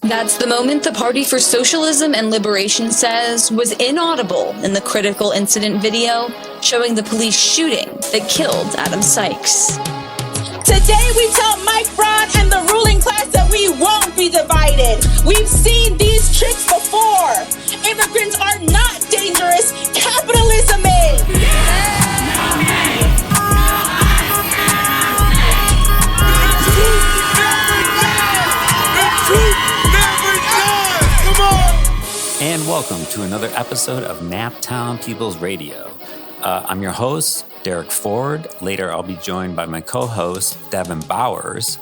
That's the moment the Party for Socialism and Liberation says was inaudible in the critical incident video showing the police shooting that killed Adam Sykes. Today we tell Mike Brown and the ruling class that we won't be divided. We've seen these tricks before. Immigrants are not dangerous. Capitalism is. And welcome to another episode of Naptown People's Radio. I'm your host, Derek Ford. Later, I'll be joined by my co-host, Devon Bowers.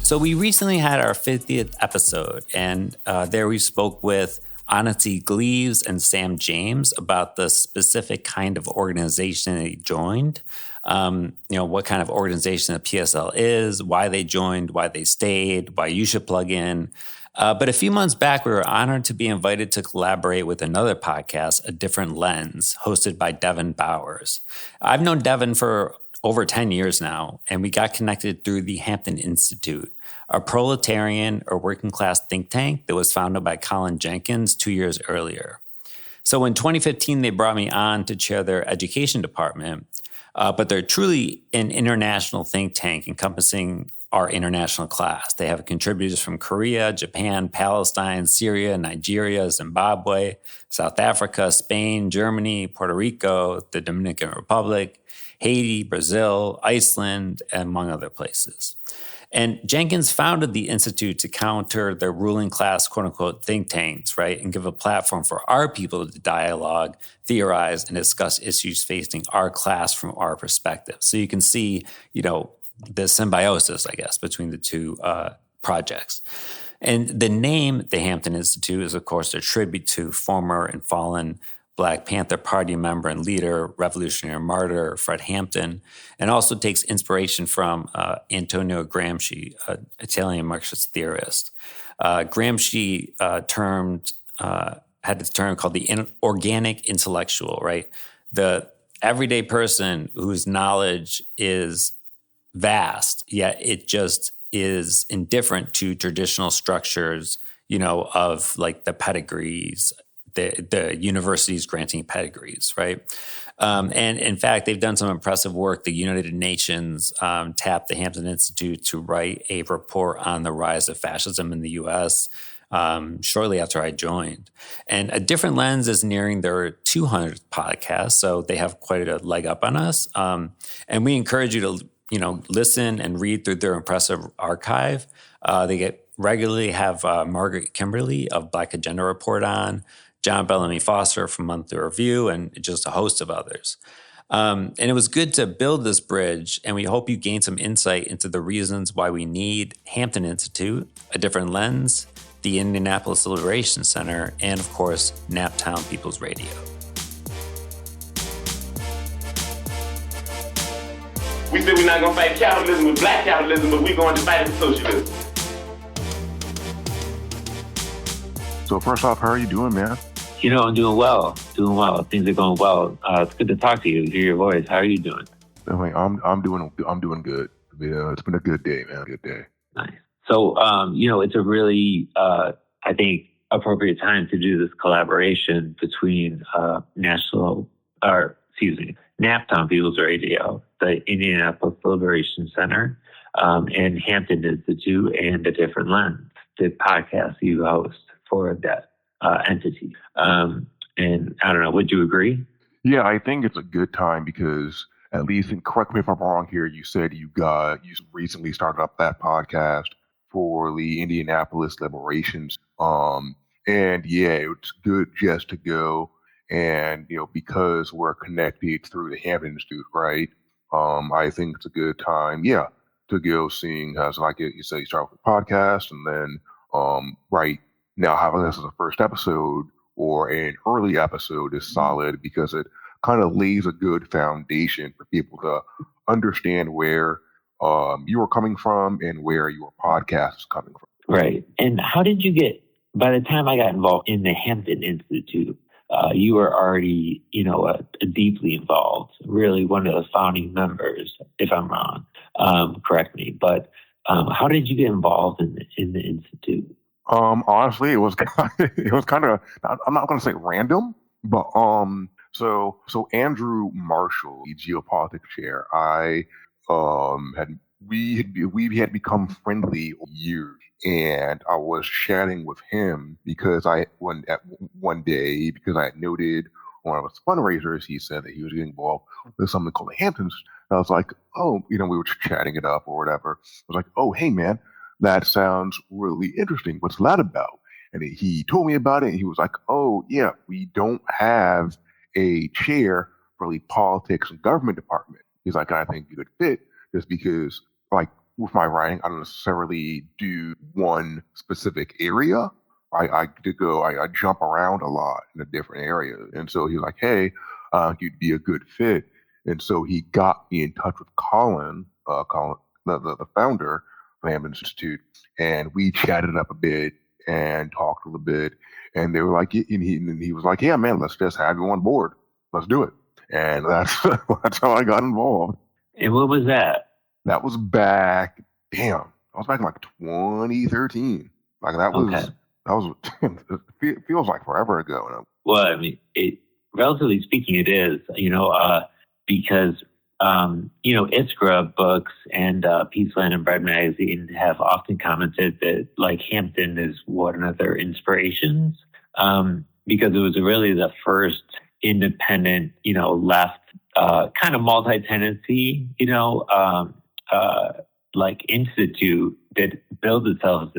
So we recently had our 50th episode, and there we spoke with Anansi Gleaves and Sam James about the specific kind of organization they joined. What kind of organization the PSL is, why they joined, why they stayed, why you should plug in. But a few months back, we were honored to be invited to collaborate with another podcast, A Different Lens, hosted by Devon Bowers. I've known Devon for over 10 years now, and we got connected through the Hampton Institute, a proletarian or working class think tank that was founded by Colin Jenkins 2 years earlier. So in 2015, they brought me on to chair their education department, but they're truly an international think tank encompassing our international class. They have contributors from Korea, Japan, Palestine, Syria, Nigeria, Zimbabwe, South Africa, Spain, Germany, Puerto Rico, the Dominican Republic, Haiti, Brazil, Iceland, among other places. And Jenkins founded the Institute to counter the ruling class, quote unquote, think tanks, right? And give a platform for our people to dialogue, theorize, and discuss issues facing our class from our perspective. So you can see, the symbiosis, I guess, between the two projects. And the name, the Hampton Institute, is, of course, a tribute to former and fallen Black Panther Party member and leader, revolutionary martyr, Fred Hampton, and also takes inspiration from Antonio Gramsci, an Italian Marxist theorist. Gramsci had this term called the organic intellectual, right? The everyday person whose knowledge is vast, yet it just is indifferent to traditional structures, of like the pedigrees, the universities granting pedigrees, right? And in fact, they've done some impressive work. The United Nations tapped the Hampton Institute to write a report on the rise of fascism in the U.S. Shortly after I joined. And A Different Lens is nearing their 200th podcast, so they have quite a leg up on us. And we encourage you to listen and read through their impressive archive. They regularly have Margaret Kimberly of Black Agenda Report on, John Bellamy Foster from Monthly Review, and just a host of others. And it was good to build this bridge, and we hope you gain some insight into the reasons why we need Hampton Institute, A Different Lens, the Indianapolis Liberation Center, and of course, Naptown People's Radio. We said we're not going to fight capitalism with black capitalism, but we're going to fight it with socialism. So first off, how are you doing, man? I'm doing well. Things are going well. It's good to talk to you, hear your voice. How are you doing? I'm doing good. It's been a good day, man. Good day. Nice. So, it's a really, I think, appropriate time to do this collaboration between Naptown People's Radio, the Indianapolis Liberation Center, and Hampton Institute, and A Different Lens, the podcast you host for that entity. And I don't know, would you agree? Yeah, I think it's a good time because at least, and correct me if I'm wrong here, you said you recently started up that podcast for the Indianapolis Liberations. And yeah, it's good just to go. And, because we're connected through the Hampton Institute, right? I think it's a good time, to go seeing as like you say, you start with a podcast and then, right now having this as a first episode or an early episode is solid because it kind of lays a good foundation for people to understand where you are coming from and where your podcast is coming from. Right. And how did you get, by the time I got involved in the Hampton Institute, you were already, deeply involved, really one of the founding members, if I'm wrong, correct me. But how did you get involved in the Institute? Honestly, it was it was kind of, I'm not going to say random, but so Andrew Marshall, the geopolitics chair, had we had become friendly over years, and I was chatting with him because one day because I had noted on one of his fundraisers he said that he was getting involved with something called the Hamptons. And I was like, oh, we were chatting it up or whatever. I was like, oh, hey man, that sounds really interesting. What's that about? And he told me about it, and he was like, oh, yeah, we don't have a chair for the politics and government department. He's like, I think you could fit just because, like, with my writing, I don't necessarily do one specific area. I jump around a lot in the different areas. And so he's like, hey, you'd be a good fit. And so he got me in touch with Colin, the founder of the Hampton Institute, and we chatted up a bit and talked a little bit. And they were like, and he was like, yeah, man, let's just have you on board. Let's do it. And that's how I got involved. And what was that? That was back in like 2013. Like that was it feels like forever ago. Well, I mean, relatively speaking, it is, because, Iskra books and Peaceland and Bread Magazine have often commented that, like, Hampton is one of their inspirations, because it was really the first independent, left, kind of multi-tenancy, like institute that built itself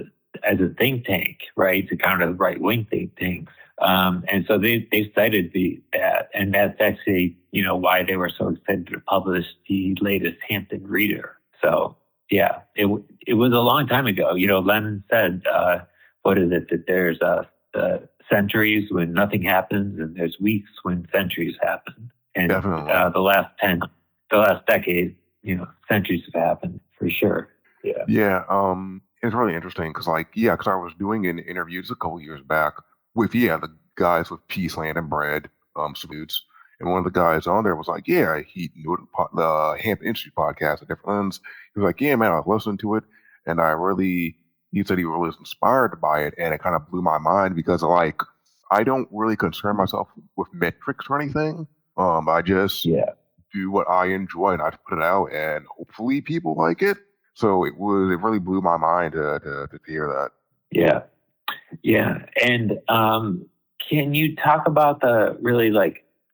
as a think tank, right, to counter right-wing think tanks. And so they cited that, and that's actually, why they were so excited to publish the latest Hampton Reader. So, yeah, it was a long time ago. Lenin said, what is it, that there's the centuries when nothing happens, and there's weeks when centuries happen. And the last decade, centuries have happened for sure. Yeah. Yeah. It's really interesting because I was doing an interviews a couple years back with the guys with Peace, Land, and Bread salutes, and one of the guys on there was like, yeah, he knew the Hampton Institute podcast, A Different Lens. He was like, yeah, man, I was listening to it, and he said he was inspired by it, and it kind of blew my mind because I don't really concern myself with metrics or anything. I just do what I enjoy, and I put it out, and hopefully people like it. So it really blew my mind to hear that. Yeah. Yeah. And can you talk about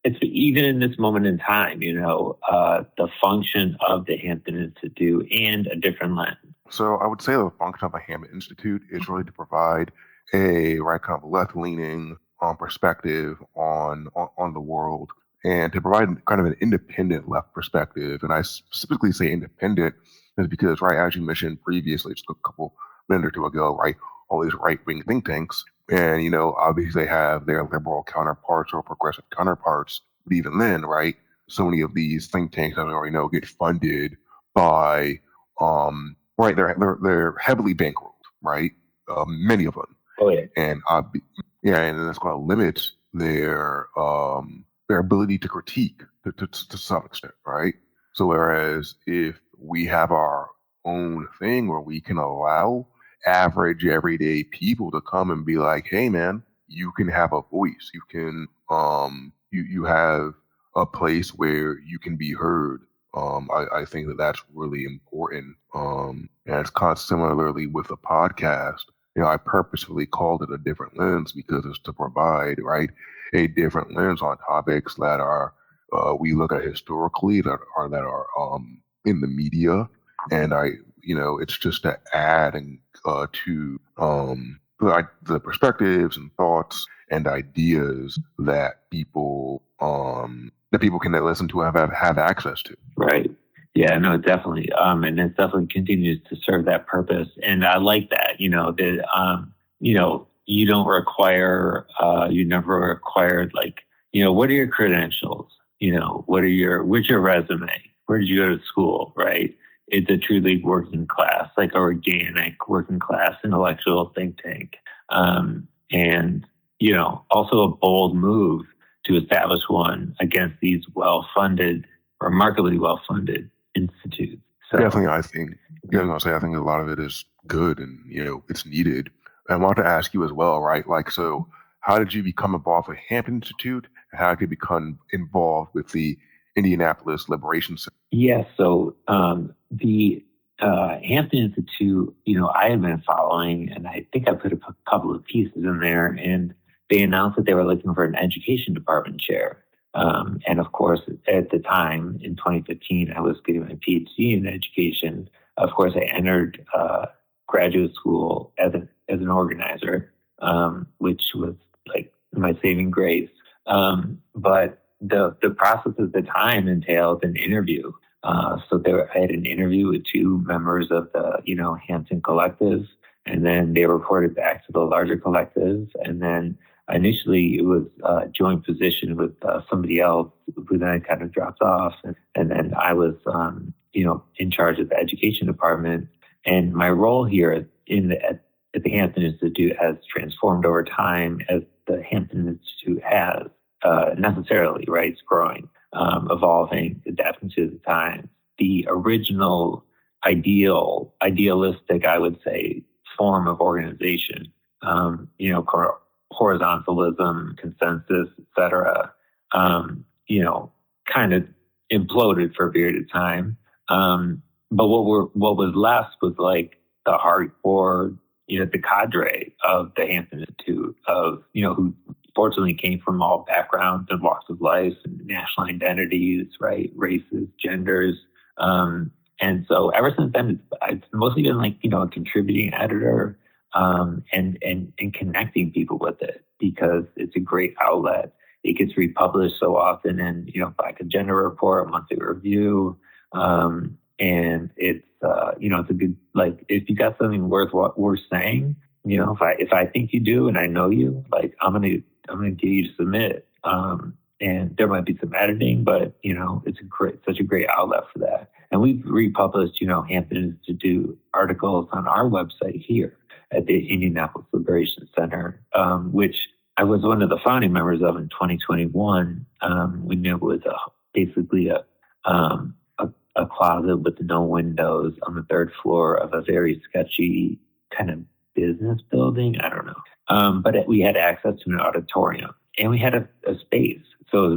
it's even in this moment in time, the function of the Hampton Institute and A Different Lens? So I would say the function of the Hampton Institute is really to provide a kind of left-leaning perspective on the world, and to provide kind of an independent left perspective. And I specifically say independent is because, right, as you mentioned previously, just a couple minutes or two ago, right, all these right-wing think tanks, and, obviously they have their liberal counterparts or progressive counterparts, but even then, right, so many of these think tanks, as we already know, get funded by, right, they're heavily bankrolled, right, many of them. Oh, yeah. And, and that's going to limit their ability to critique to some extent, right? So whereas if we have our own thing where we can allow average everyday people to come and be like, hey man, you can have a voice, you can you have a place where you can be heard. I think that's really important. And it's kind of similarly with the podcast. I purposefully called it A Different Lens because it's to provide, right, a different lens on topics that are we look at historically, that are in the media, and it's just to add and to the perspectives and thoughts and ideas that people can listen to and have access to. Right. Yeah, no, definitely. And it definitely continues to serve that purpose. And I like that, you don't require, you never required, what are your credentials? What's your resume? Where did you go to school? Right. It's a truly working class, organic working class intellectual think tank. And, also a bold move to establish one against these remarkably well-funded institutes. So, definitely, I think a lot of it is good, and it's needed. I wanted to ask you as well, right? Like, so how did you become involved with Hampton Institute? And how did you become involved with the Indianapolis Liberation Center? Yes. So the Hampton Institute, I have been following, and I think I put a couple of pieces in there, and they announced that they were looking for an education department chair. And of course, at the time in 2015, I was getting my PhD in education. Of course, I entered graduate school as an organizer, which was like my saving grace. But the process at the time entailed an interview. I had an interview with two members of the, Hampton Collective, and then they reported back to the larger collective. And then initially it was a joint position with somebody else who then kind of dropped off. And then I was, in charge of the education department. And my role here at the Hampton Institute has transformed over time, as the Hampton Institute has necessarily, right? It's growing, evolving, adapting to the times. The original idealistic, I would say, form of organization, horizontalism, consensus, et cetera, kind of imploded for a period of time. But what was left was like the hardcore, the cadre of the Hampton Institute, of, who fortunately came from all backgrounds and walks of life and national identities, right? Races, genders. And so ever since then, it's mostly been like, a contributing editor, and connecting people with it, because it's a great outlet. It gets republished so often in, Black Agenda Report, monthly review. And it's, it's a good, like, if you got something worth what we're saying, if I think you do, and I know you, like, I'm going to get you to submit. And there might be some editing, but, it's such a great outlet for that. And we've republished, Hampton Institute articles on our website here at the Indianapolis Liberation Center, which I was one of the founding members of in 2021. We knew it was basically a closet with no windows on the third floor of a very sketchy kind of business building. I don't know. But we had access to an auditorium, and we had a space. So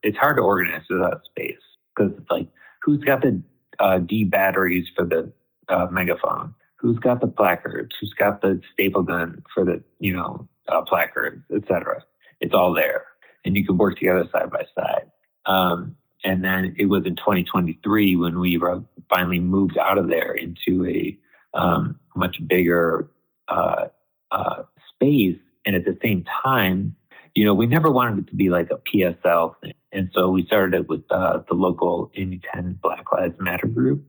it's hard to organize without space, because it's like, who's got the D batteries for the megaphone? Who's got the placards? Who's got the staple gun for the, placards, et cetera? It's all there. And you can work together side by side. And then it was in 2023 when we finally moved out of there into a much bigger space. And at the same time, we never wanted it to be like a PSL thing. And so we started it with the local Indy 10 Black Lives Matter group.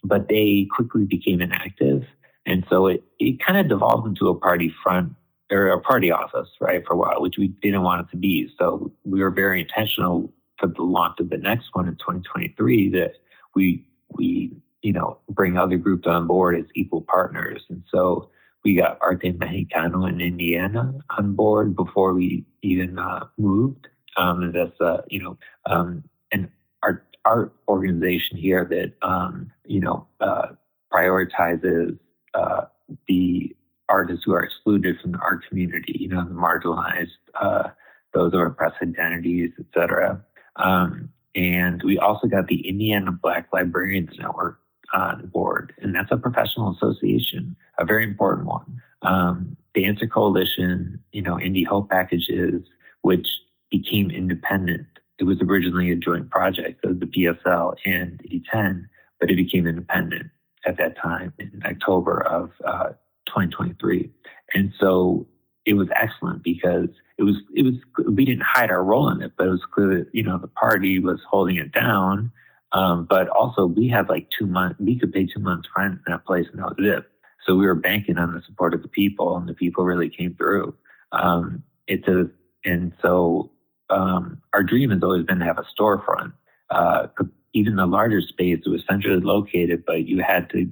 But they quickly became inactive. And so it kind of devolved into a party front, or a party office, right, for a while, which we didn't want it to be. So we were very intentional for the launch of the next one in 2023 that we bring other groups on board as equal partners. And so we got Arte Mexicano in Indiana on board before we even moved. And that's, and our organization here that, prioritizes the artists who are excluded from the art community, the marginalized, those who are oppressed identities, et cetera. And we also got the Indiana Black Librarians Network on board, and that's a professional association, a very important one. The Answer Coalition, Indie Hope Packages, which became independent. It was originally a joint project of the PSL and E10, but it became independent at that time in October of 2023. And so it was excellent because we didn't hide our role in it, but it was clear that, the party was holding it down. But also we had like 2 months, we could pay 2 months rent in that place, and that was it. So we were banking on the support of the people, and the people really came through. Our dream has always been to have a storefront. Even the larger space, it was centrally located, but you had to,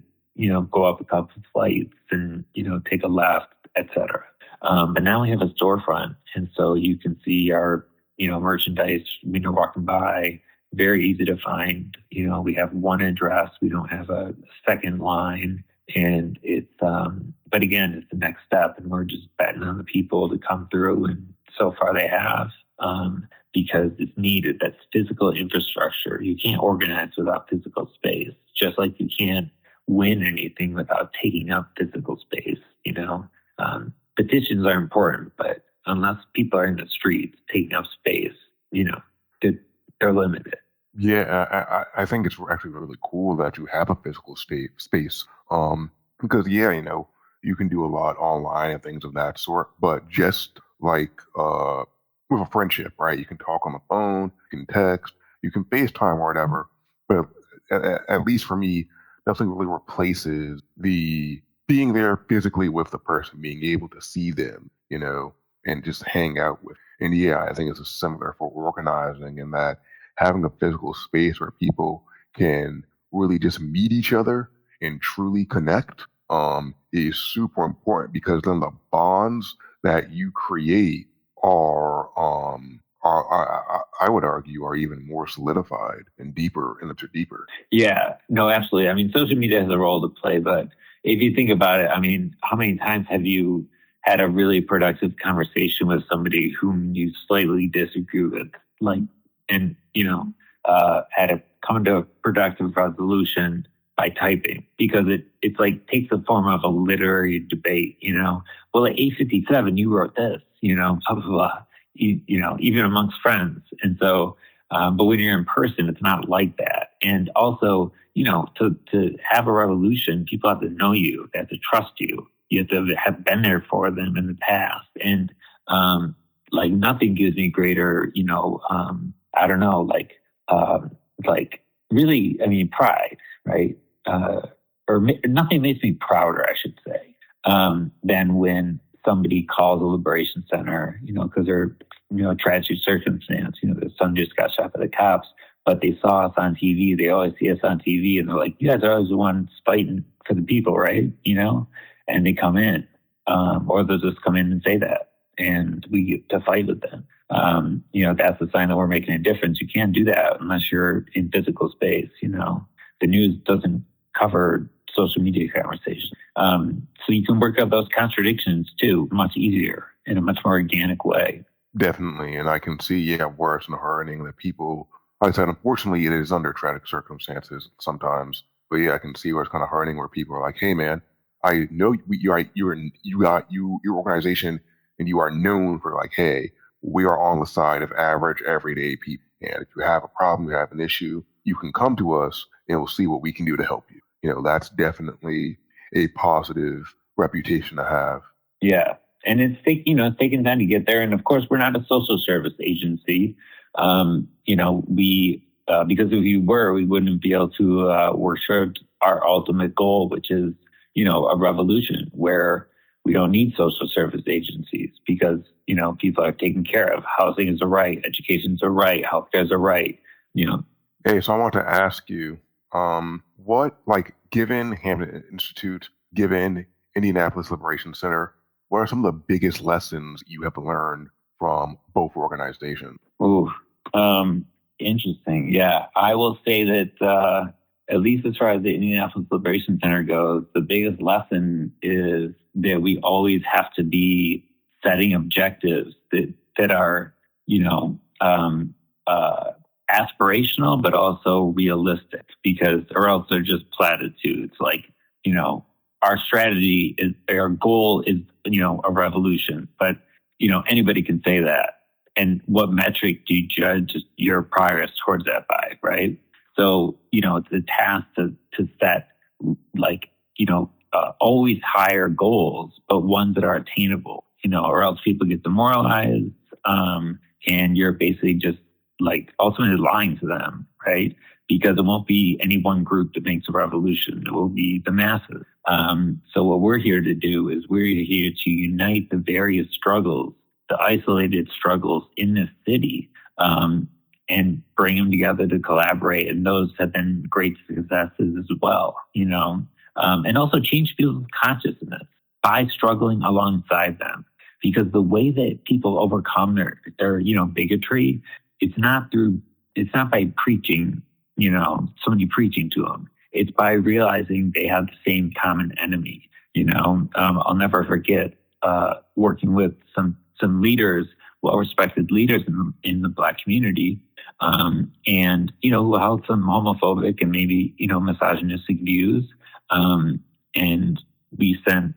go up a couple of flights and, take a left, et cetera. But now we have a storefront. And so you can see our, merchandise when you're walking by, very easy to find. We have one address. We don't have a second line. And it's, But again, it's the next step, and we're just betting on the people to come through, and so far they have, because it's needed. That's physical infrastructure. You can't organize without physical space, just like you can't win anything without taking up physical space, Petitions are important, but unless people are in the streets taking up space, they're limited. Yeah, I think it's actually really cool that you have a physical space, because you can do a lot online and things of that sort, but just like with a friendship, right? You can talk on the phone, you can text, you can FaceTime or whatever, but at least for me, nothing really replaces the being there physically with the person, being able to see them, and just hang out with. And yeah, I think it's similar for organizing in that having a physical space where people can really just meet each other and truly connect is super important, because then the bonds that you create are I would argue are even more solidified and deeper, and they're deeper. Yeah, no, absolutely. I mean, social media has a role to play, but if you think about it, I mean, how many times have you had a really productive conversation with somebody whom you slightly disagree with, had to come to a productive resolution by typing, because it's like takes the form of a literary debate, Well, at 8:57, you wrote this, blah, blah, blah, even amongst friends. And so, but when you're in person, it's not like that. And also, to have a revolution, people have to know you, they have to trust you. You have to have been there for them in the past. And nothing gives me greater, really, I mean, pride, right? Nothing makes me prouder, I should say, than when somebody calls a liberation center, because they're, tragic circumstance. The son just got shot by the cops, but they saw us on TV. They always see us on TV, and they're like, you guys are always the ones fighting for the people, right? And they come in, or they'll just come in and say that, and we get to fight with them. That's a sign that we're making a difference. You can't do that unless you're in physical space. The news doesn't cover social media conversations. So you can work out those contradictions too, much easier, in a much more organic way. Definitely. And I can see, where it's hurting that people, like I said, unfortunately, it is under tragic circumstances sometimes. But I can see where it's kind of hurting, where people are like, hey, man, I know your organization, and you are known for like, hey, we are on the side of average, everyday people. And if you have a problem, you have an issue, you can come to us and we'll see what we can do to help you. That's definitely a positive reputation to have. Yeah. And it's taking time to get there. And of course, we're not a social service agency. Because if we were, we wouldn't be able to worship our ultimate goal, which is, a revolution where we don't need social service agencies, because, people are taken care of. Housing is a right. Education is a right. Healthcare is a right, Hey, so I want to ask you, given Hampton Institute, given Indianapolis Liberation Center, what are some of the biggest lessons you have learned from both organizations? Ooh, interesting. Yeah, I will say that at least as far as the Indianapolis Liberation Center goes, the biggest lesson is that we always have to be setting objectives that are, aspirational, but also realistic, or else they're just platitudes. Our strategy is, our goal is, a revolution, but, anybody can say that. And what metric do you judge your progress towards that by, right? So, it's a task to set, always higher goals, but ones that are attainable, or else people get demoralized, and you're basically just ultimately lying to them, right? Because it won't be any one group that makes a revolution. It will be the masses. So what we're here to do is we're here to unite the various struggles, the isolated struggles in this city, and bring them together to collaborate. And those have been great successes as well, and also change people's consciousness by struggling alongside them. Because the way that people overcome their bigotry, it's not by preaching, somebody preaching to them. It's by realizing they have the same common enemy. I'll never forget working with some leaders, well-respected leaders in the Black community, and who held some homophobic and maybe misogynistic views, and we sent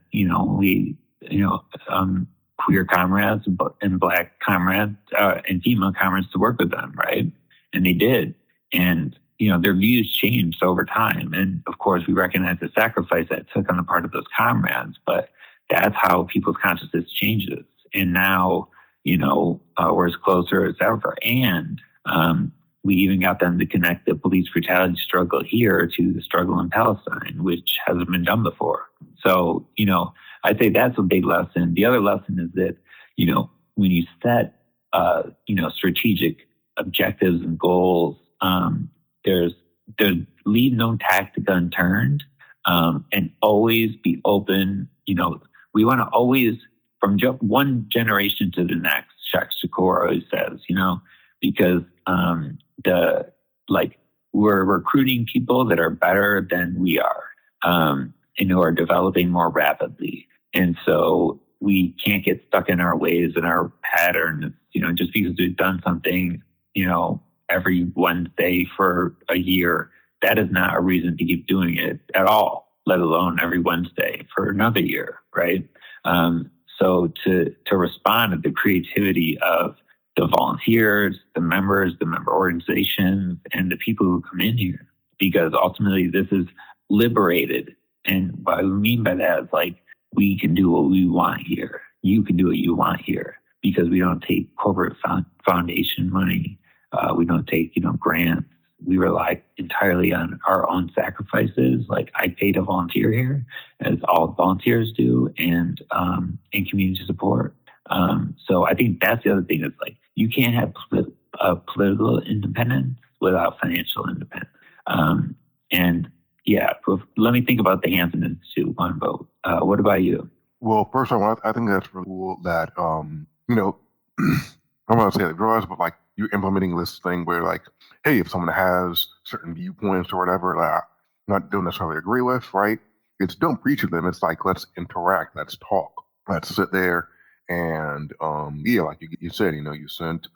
queer comrades and Black comrades and female comrades to work with them, right? And they did, and their views changed over time, and of course we recognize the sacrifice that it took on the part of those comrades, but that's how people's consciousness changes, and now we're as closer as ever. And we even got them to connect the police brutality struggle here to the struggle in Palestine, which hasn't been done before. So, I'd say that's a big lesson. The other lesson is that, when you set, strategic objectives and goals, there's leave no tactic unturned, and always be open. We want to always, from one generation to the next, Jacques Shakur always says, because we're recruiting people that are better than we are, and who are developing more rapidly. And so we can't get stuck in our ways and our patterns, just because we've done something, every Wednesday for a year. That is not a reason to keep doing it at all, let alone every Wednesday for another year, right? So to respond to the creativity of the volunteers, the member organizations, and the people who come in here, because ultimately this is liberated. And what I mean by that is we can do what we want here. You can do what you want here, because we don't take corporate foundation money. We don't take, grants. We rely entirely on our own sacrifices. I pay to volunteer here, as all volunteers do, and community support. So I think that's the other thing. Is you can't have political independence without financial independence. Let me think about the Hampton Institute. One vote. What about you? Well, first of all, I think that's really cool that I'm going to say that, but you're implementing this thing where hey, if someone has certain viewpoints or whatever that I don't necessarily agree with, right? It's don't preach to them. It's let's interact, let's talk, let's sit there and like you said, you sent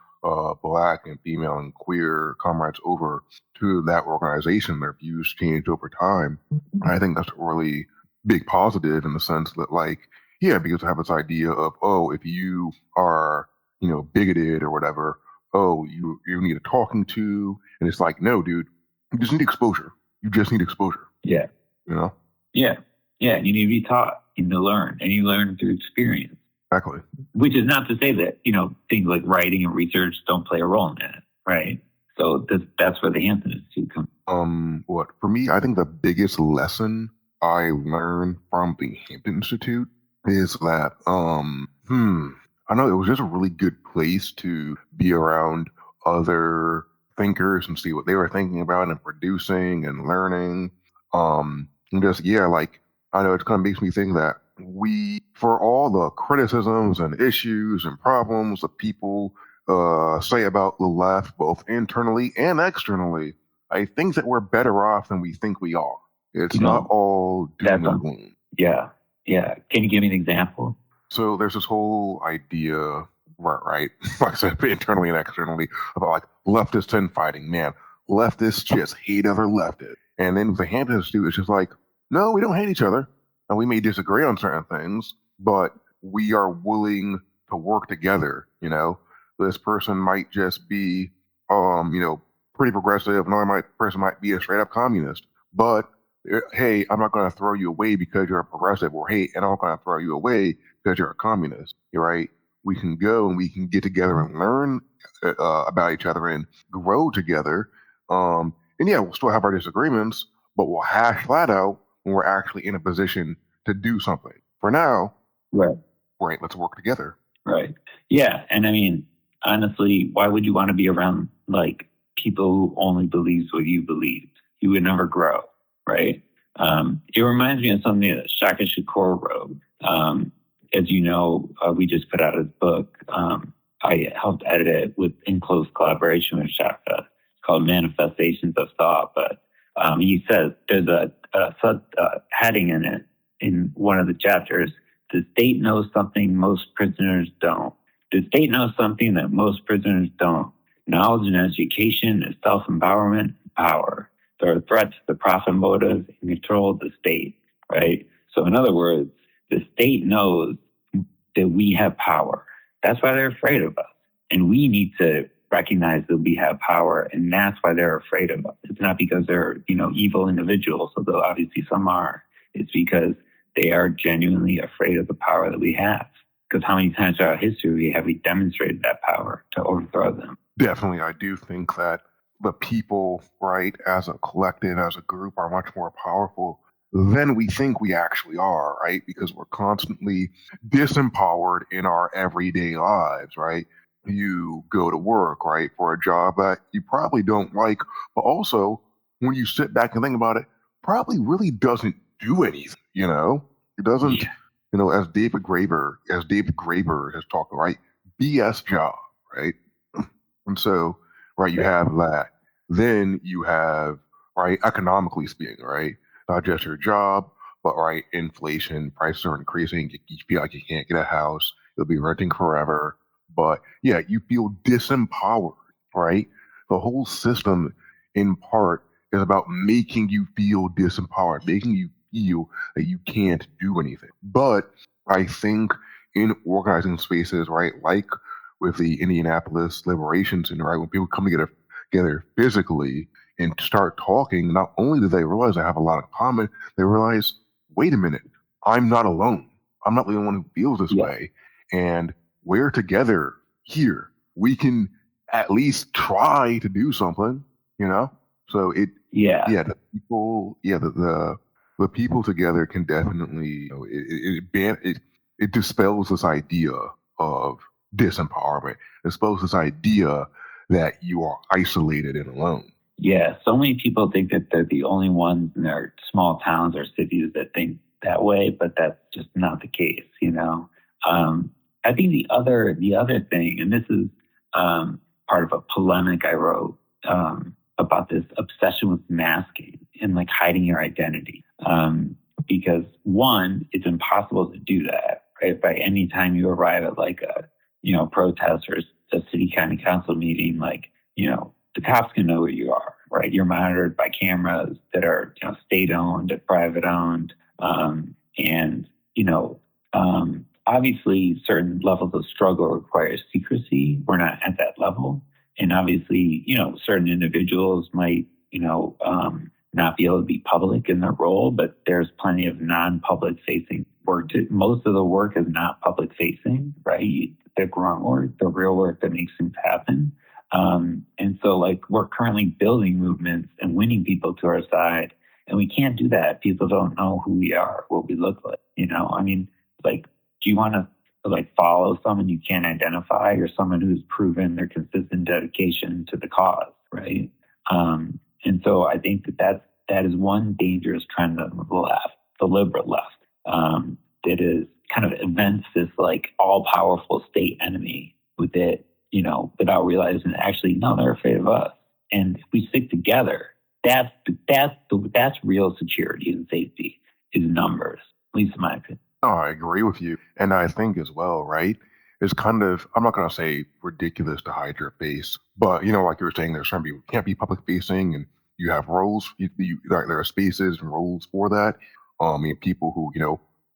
Black and female and queer comrades over to that organization. Their views changed over time. And I think that's a really big positive in the sense that because I have this idea of, if you are, bigoted or whatever, you need a talking to. And it's no, dude, you just need exposure. You just need exposure. Yeah. Yeah. Yeah. You need to be taught. You need to learn, and you learn through experience. Exactly. Which is not to say that, things like writing and research don't play a role in that, right? So that's where the Hampton Institute comes. For me, I think the biggest lesson I learned from the Hampton Institute is that, I know it was just a really good place to be around other thinkers and see what they were thinking about and producing and learning. And just, I know it kind of makes me think that for all the criticisms and issues and problems that people say about the left, both internally and externally, I think that we're better off than we think we are. It's not all doom and gloom. Yeah. Can you give me an example? So there's this whole idea, right? Like I said, internally and externally, about leftist infighting. Man, leftists just hate other leftists. And then the Hampton Institute is just no, we don't hate each other. And we may disagree on certain things, but we are willing to work together. This person might just be, pretty progressive. Another person might be a straight up communist. But hey, I'm not going to throw you away because you're a progressive, or hey, and I'm not going to throw you away because you're a communist. Right? We can go and we can get together and learn about each other and grow together. We'll still have our disagreements, but we'll hash that out when we're actually in a position to do something. For now, right, let's work together. Right. Yeah. And I mean, honestly, why would you want to be around people who only believe what you believed? You would never grow, right? It reminds me of something that Shaka Shakur wrote. As you know, we just put out his book. I helped edit it in close collaboration with Shaka. It's called Manifestations of Thought. But he says there's a heading in it in one of the chapters, the state knows something most prisoners don't. The state knows something that most prisoners don't. Knowledge and education is self-empowerment and power. There are threats to the profit motive and control of the state, right? So in other words, the state knows that we have power. That's why they're afraid of us. And we need to recognize that we have power, and that's why they're afraid of us. It's not because they're, evil individuals, although obviously some are. It's because they are genuinely afraid of the power that we have. Because how many times throughout history have we demonstrated that power to overthrow them? Definitely, I do think that the people, right, as a collective, as a group, are much more powerful than we think we actually are, right? Because we're constantly disempowered in our everyday lives, right? You go to work, right, for a job that you probably don't like, but also when you sit back and think about it, probably really doesn't do anything, It doesn't, as David Graeber has talked, right? BS job, right? And so, right, you have that. Then you have, right, economically speaking, right, not just your job, but, right, inflation, prices are increasing. You feel like you can't get a house. You'll be renting forever. But yeah, you feel disempowered, right? The whole system, in part, is about making you feel disempowered, making you feel that you can't do anything. But I think in organizing spaces, right, like with the Indianapolis Liberation Center, right, when people come together physically and start talking, not only do they realize they have a lot in common, they realize, wait a minute, I'm not alone. I'm not the only one who feels this way. And we're together here. We can at least try to do something, So the people, the people together can definitely, it dispels this idea of disempowerment. It dispels this idea that you are isolated and alone. Yeah, so many people think that they're the only ones in their small towns or cities that think that way, but that's just not the case, I think the other thing, and this is part of a polemic I wrote about this obsession with masking and like hiding your identity. Because one, it's impossible to do that, right? By any time you arrive at like a, protest or a city county council meeting, like, the cops can know where you are, right? You're monitored by cameras that are, state-owned and private-owned. Obviously, certain levels of struggle require secrecy. We're not at that level. And obviously, certain individuals might, not be able to be public in their role, but there's plenty of non-public facing work. Most of the work is not public facing, right? The grunt work, the real work that makes things happen. And so, like, we're currently building movements and winning people to our side, and we can't do that. People don't know who we are, what we look like, do you want to follow someone you can't identify or someone who's proven their consistent dedication to the cause, right? And so I think that is one dangerous trend of the left, the liberal left, that is kind of invents this all-powerful state enemy with it, without realizing that actually, no, they're afraid of us. And if we stick together, that's real security and safety is numbers, at least in my opinion. No, I agree with you. And I think as well, right, it's kind of, I'm not going to say ridiculous to hide your face, but, like you were saying, there's some people who can't be public facing and you have roles, there are spaces and roles for that. People who,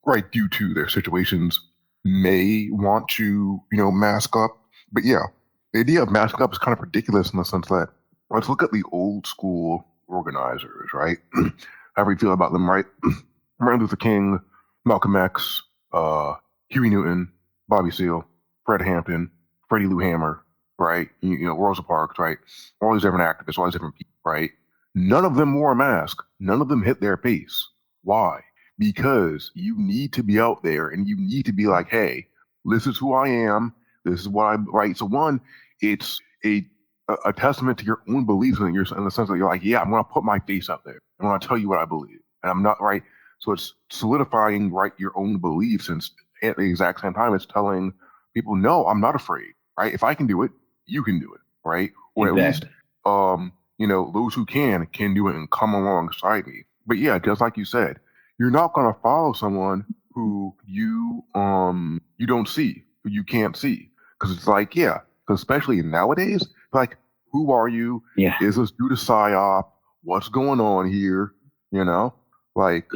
right, due to their situations may want to, mask up. But yeah, the idea of masking up is kind of ridiculous in the sense that, let's look at the old school organizers, right? However you feel about them, right? Martin Luther King, Malcolm X, Huey Newton, Bobby Seale, Fred Hampton, Freddie Lou Hammer, right? Rosa Parks, right? All these different activists, all these different people, right? None of them wore a mask. None of them hit their face. Why? Because you need to be out there and you need to be like, hey, this is who I am. This is what I'm, right? So one, it's a testament to your own beliefs in the sense that you're like, yeah, I'm going to put my face out there. I'm going to tell you what I believe. And I'm not, right? So it's solidifying, right, your own beliefs. And at the exact same time, it's telling people, no, I'm not afraid, right? If I can do it, you can do it, right? Or exactly. At least, those who can do it and come alongside me. But yeah, just like you said, you're not going to follow someone who you don't see, who you can't see. Because it's like, yeah, because especially nowadays, like, who are you? Yeah. Is this due to PSYOP? What's going on here? You know? Like,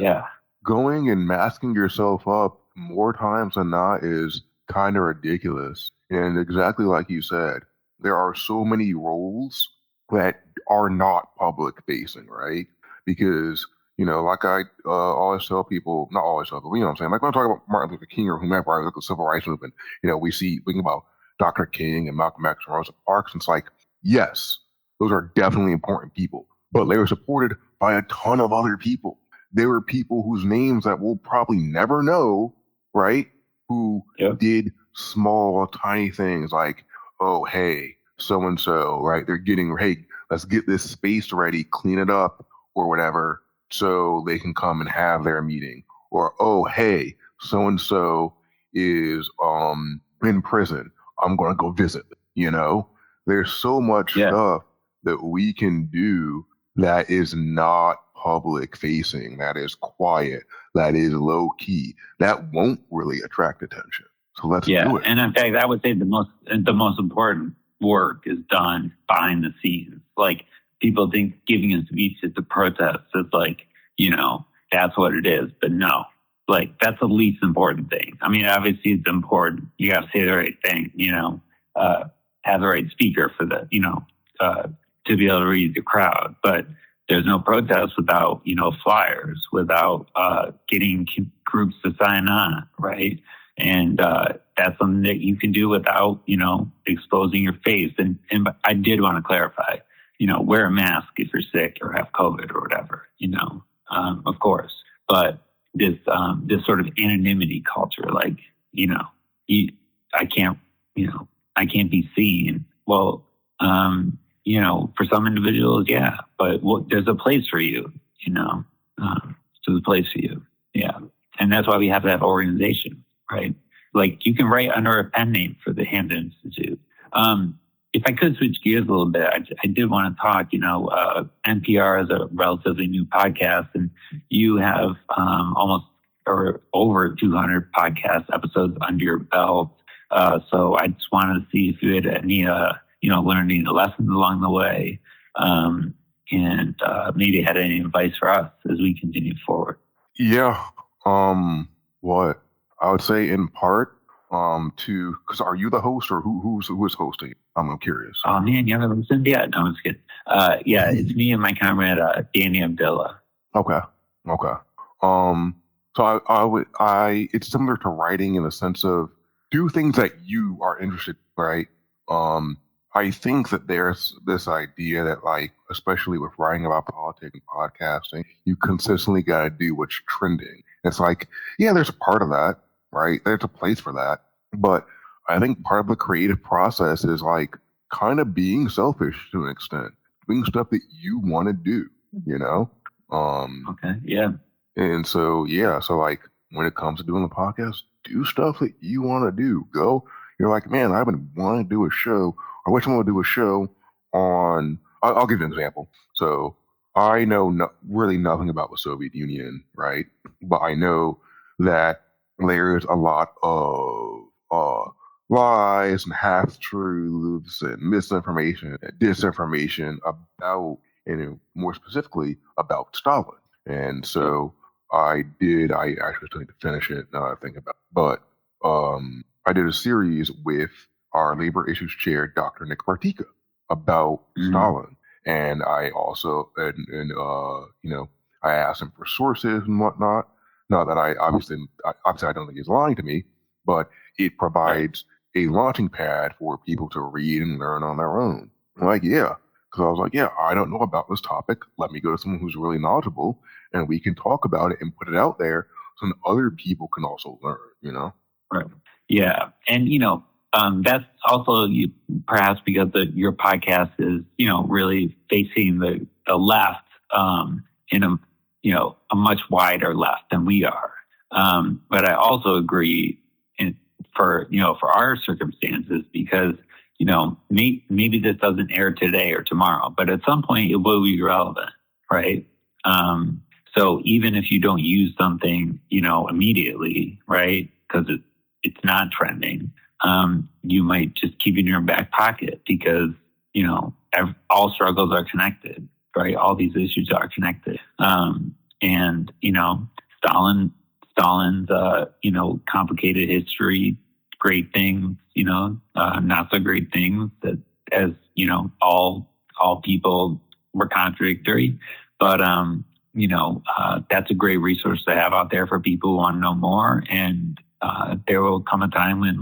going and masking yourself up more times than not is kind of ridiculous. And exactly like you said, there are so many roles that are not public facing, right? Because, you know, like I always tell people, not always tell people, you know what I'm saying? Like when I talk about Martin Luther King or whomever, I look at the civil rights movement, you know, we think about Dr. King and Malcolm X and Rosa Parks, and it's like, yes, those are definitely important people, but they were supported by a ton of other people. There were people whose names that we'll probably never know, right? Who did small, tiny things like, oh, hey, so-and-so, right? They're getting, hey, let's get this space ready, clean it up or whatever, so they can come and have their meeting. Or, oh, hey, so-and-so is in prison. I'm going to go visit them, you know? There's so much stuff that we can do that is not public facing, that is quiet, that is low key, that won't really attract attention. So let's do it. And in fact, I would say the most important work is done behind the scenes. Like, people think giving a speech at the protest is like, you know, that's what it is. But no, like, that's the least important thing. I mean, obviously it's important. You got to say the right thing, you know, have the right speaker for the, you know, to be able to read the crowd. But there's no protest without, you know, flyers, without getting groups to sign on, right? And that's something that you can do without, you know, exposing your face. And I did want to clarify, you know, wear a mask if you're sick or have COVID or whatever, you know, of course. But this sort of anonymity culture, like, you know, I can't be seen. Well, you know, for some individuals, yeah, but there's a place for you, you know, there's a place for you. Yeah. And that's why we have to have organization, right? Like, you can write under a pen name for the Hampton Institute. If I could switch gears a little bit, I did want to talk, you know, NPR is a relatively new podcast, and you have almost or over 200 podcast episodes under your belt. So I just wanted to see if you had any, you know, learned any lessons along the way, and maybe had any advice for us as we continue forward. Yeah. What I would say in part, because are you the host or who is hosting? I'm curious. Oh man, you haven't listened yet? No, I'm just kidding. Yeah, it's me and my comrade, Danny Abdullah. Okay. So I it's similar to writing in the sense of do things that you are interested in, right? I think that there's this idea that, like, especially with writing about politics and podcasting, you consistently got to do what's trending. It's like, yeah, there's a part of that, right? There's a place for that. But I think part of the creative process is, like, kind of being selfish to an extent, doing stuff that you want to do, you know? Okay, yeah. And so, so, like, when it comes to doing the podcast, do stuff that you want to do. You're like, man, I've been wanting to do a show, or which one would do a show on, I'll give you an example. So I know really nothing about the Soviet Union, right? But I know that there's a lot of lies and half-truths and misinformation and disinformation about, and more specifically, about Stalin. And so I actually still need to finish it now that I think about it. But I did a series with our labor issues chair, Dr. Nick Vartika, about Stalin. And I also, you know, I asked him for sources and whatnot. Not that I obviously I don't think he's lying to me, but it provides a launching pad for people to read and learn on their own. I'm like, yeah. Because I was like, yeah, I don't know about this topic. Let me go to someone who's really knowledgeable, and we can talk about it and put it out there so that other people can also learn, you know? Right. Yeah. And, you know, that's also perhaps because your podcast is, you know, really facing the left in a, you know, a much wider left than we are. But I also agree for our circumstances, because, you know, maybe this doesn't air today or tomorrow, but at some point it will be relevant, right? So even if you don't use something, immediately, right, because it's not trending, you might just keep it in your back pocket because, all struggles are connected, right? All these issues are connected. Stalin's, complicated history, great things, not so great things that, as, all people were contradictory. But, that's a great resource to have out there for people who want to know more. And there will come a time when,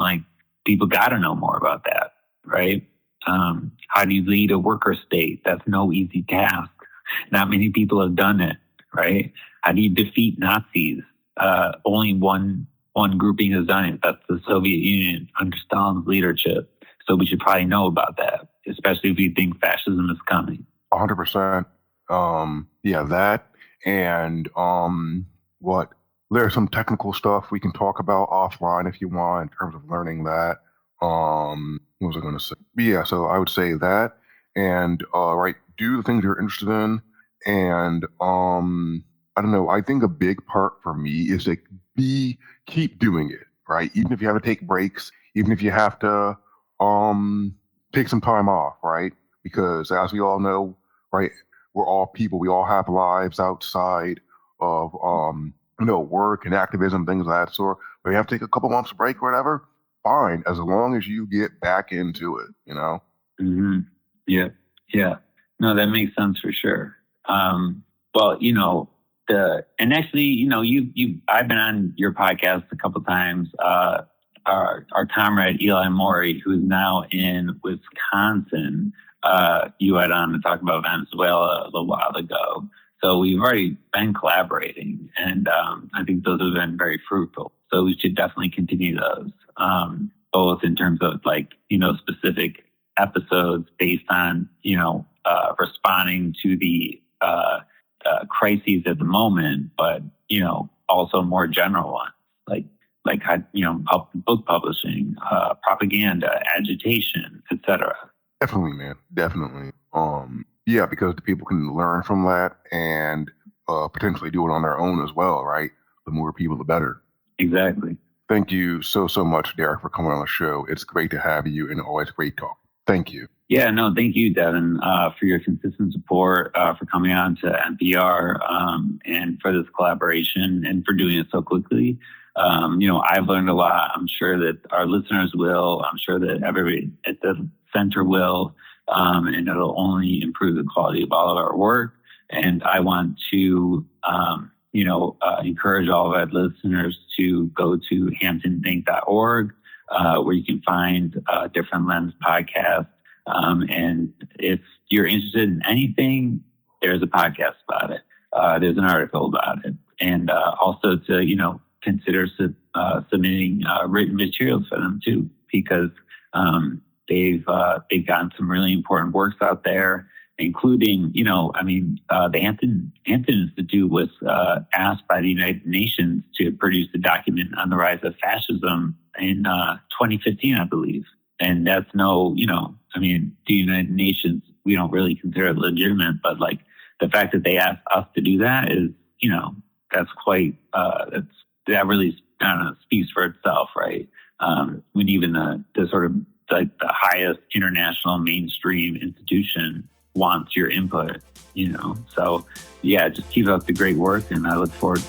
people got to know more about that, right? How do you lead a worker state? That's no easy task. Not many people have done it, right? How do you defeat Nazis? Only one grouping has done it. That's the Soviet Union under Stalin's leadership. So we should probably know about that, especially if you think fascism is coming. 100%. Yeah, that and there's some technical stuff we can talk about offline if you want in terms of learning that. What was I going to say? But yeah, so I would say that and do the things you're interested in, and I don't know. I think a big part for me is to keep doing it, right? Even if you have to take breaks, even if you have to take some time off, right? Because as we all know, right, we're all people. We all have lives outside of work and activism, things of that sort. But you have to take a couple months break or whatever. Fine, as long as you get back into it, Mm-hmm. Yeah. No, that makes sense for sure. And actually, I've been on your podcast a couple times. Our comrade Eli Morey, who's now in Wisconsin, you had on to talk about Venezuela a little while ago. So we've already been collaborating, and I think those have been very fruitful. So we should definitely continue those, both in terms of specific episodes based on responding to the crises at the moment, but also more general ones like book publishing, propaganda, agitation, etc. Definitely, man. Definitely. Yeah, because the people can learn from that and potentially do it on their own as well, right? The more people, the better. Exactly. Thank you so much, Derek, for coming on the show. It's great to have you and always great talk. Thank you. Yeah, no, thank you, Devon, for your consistent support, for coming on to NPR, and for this collaboration and for doing it so quickly. I've learned a lot. I'm sure that our listeners will. I'm sure that everybody at the center will, and it'll only improve the quality of all of our work. And I want to, encourage all of our listeners to go to hamptonthink.org, where you can find Different Lens podcasts. And if you're interested in anything, there's a podcast about it. There's an article about it. And also to, consider submitting written materials for them too, because they've gotten some really important works out there, including, the Hampton Institute was asked by the United Nations to produce a document on the rise of fascism in 2015, I believe. And that's the United Nations, we don't really consider it legitimate, but the fact that they asked us to do that is, that's quite, that really speaks for itself, right? When even the sort of the highest international mainstream institution wants your input, So yeah, just keep up the great work, and I look forward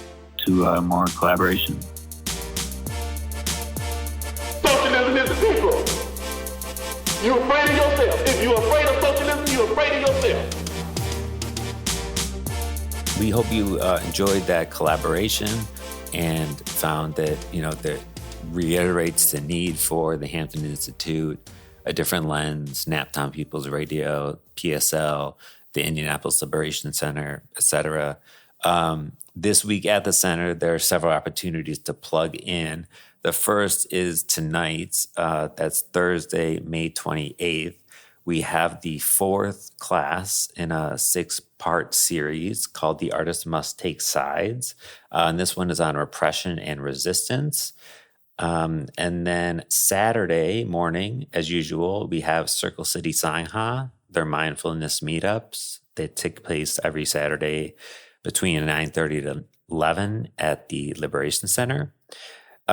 to more collaboration. Socialism is the people. You're afraid of yourself. If you're afraid of socialism, you're afraid of yourself. We hope you enjoyed that collaboration and found that, that reiterates the need for the Hampton Institute, A Different Lens, Naptown People's Radio, PSL, the Indianapolis Liberation Center, etc. This week at the center, there are several opportunities to plug in. The first is tonight. That's Thursday, May 28th. We have the fourth class in a 6-part series called The Artist Must Take Sides. And this one is on repression and resistance. And then Saturday morning, as usual, we have Circle City Sangha, their mindfulness meetups. They take place every Saturday between 9:30 to 11 at the Liberation Center.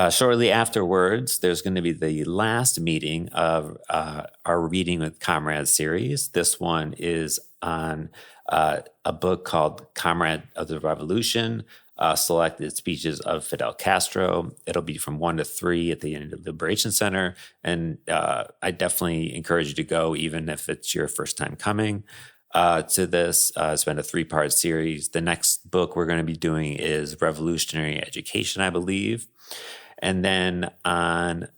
Shortly afterwards, there's going to be the last meeting of our Reading with Comrades series. This one is on a book called Comrade of the Revolution, selected speeches of Fidel Castro. It'll be from 1 to 3 at the Indian Liberation Center. And I definitely encourage you to go, even if it's your first time coming to this. It's been a 3-part series. The next book we're going to be doing is Revolutionary Education, I believe. And then on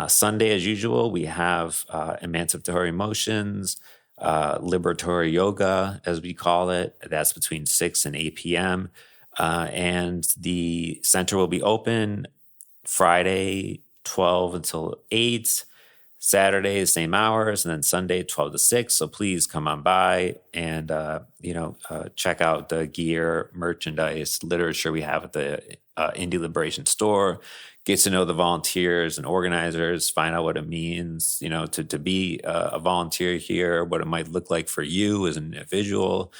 Sunday, as usual, we have Emancipatory Motions, Liberatory Yoga, as we call it. That's between 6 and 8 p.m. And the center will be open Friday, 12 until 8, Saturday, the same hours, and then Sunday, 12 to 6. So please come on by and, check out the gear, merchandise, literature we have at the Indie Liberation Store. Get to know the volunteers and organizers, find out what it means, to be a volunteer here, what it might look like for you as an individual,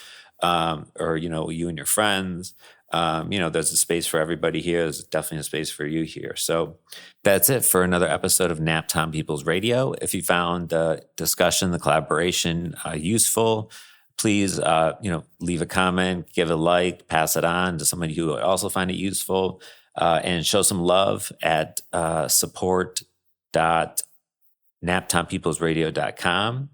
or, you and your friends. There's a space for everybody here. There's definitely a space for you here. So that's it for another episode of Naptown People's Radio. If you found the discussion, the collaboration useful, please, leave a comment, give a like, pass it on to somebody who would also find it useful, and show some love at support.naptownpeoplesradio.com.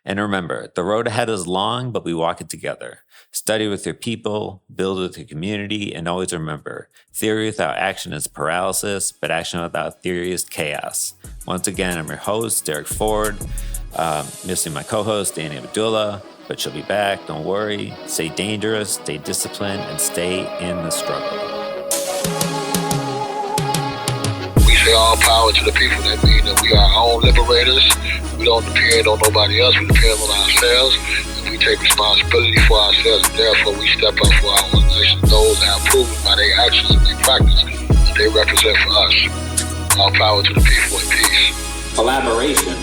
And remember, the road ahead is long, but we walk it together. Study with your people, build with your community, and always remember, theory without action is paralysis, but action without theory is chaos. Once again, I'm your host, Derek Ford, missing my co-host, Danny Abdullah, but she'll be back, don't worry. Stay dangerous, stay disciplined, and stay in the struggle. We say all power to the people. That means that we are our own liberators. We don't depend on nobody else. We depend on ourselves. And we take responsibility for ourselves. And therefore, we step up for our organization. Those that have proven by their actions and their practice that they represent for us. All power to the people and peace. Collaboration.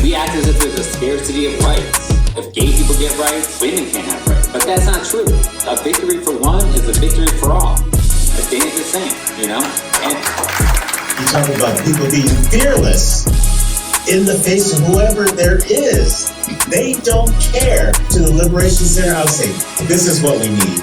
We act as if there's a scarcity of rights. If gay people get rights, women can't have rights. But that's not true. A victory for one is a victory for all. As Dan's is saying, And you talk about people being fearless in the face of whoever there is. They don't care. To the Liberation Center, I would say, this is what we need.